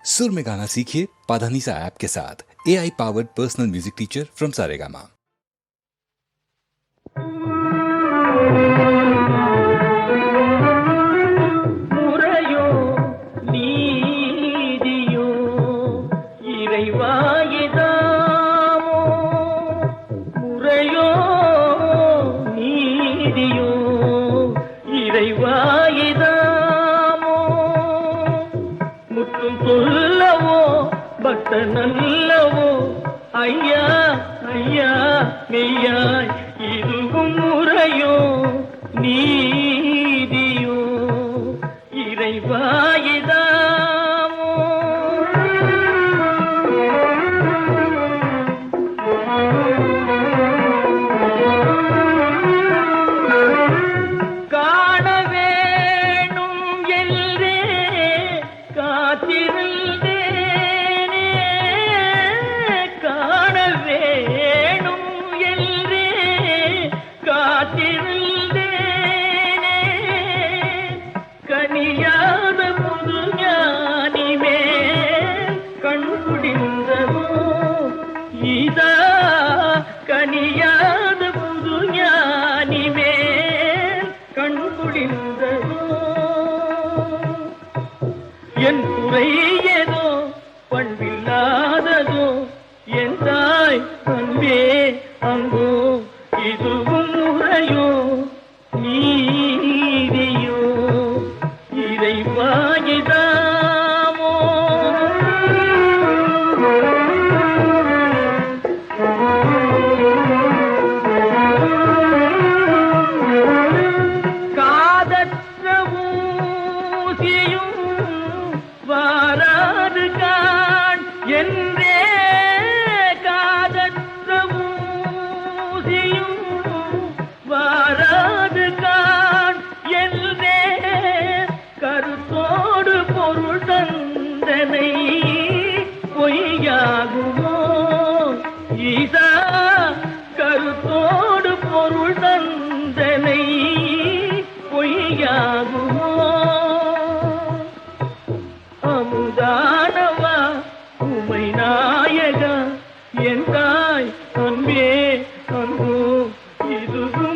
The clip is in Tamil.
सुर में गाना सीखिए पाधानीसा ऐप के साथ। AI powered personal music teacher from Saregama. முறையோ நீதியோ இறைவாயிதாமோ, முறையோ நீதியோ இறைவாயிதாமோ, முற்றும் சொல்லவோ பக்தனல்லவோ ஐயா ஐயா மெய்யாய் இதுவும் முறையோ நீதியோ இறைவாயிதாமோ. காண வேணும் என்றே காத்திருந்தேனே, காண வேணும் என்றே காத்திருந்தேனே, கனியாத புது ஞானிமே கண் குடிந்ததோ இதா, கனியாத புது ஞானிமே கண் குடிந்ததோ. என் குறை ஏதோ பண்பில்லாததோ, என் தாய் அன்பே அங்கோ இதுவும் முறையோ நீதியோ இறைவாயிதாமோ. காதற்ற ஊசியும் வாராது காண் என்றே, காதற்ற ஊசியும் வாராது காண் என்றே, கருத்தோடு பொருள் தந்தனை பொய்யாகுமோ ஈசா, கருத்தோடு பொருள் தந்தனை பொய்யாகுமோ. அமுதானவா உமை நாயகா, என் தாய் அன்பே அன்போ இதுவும்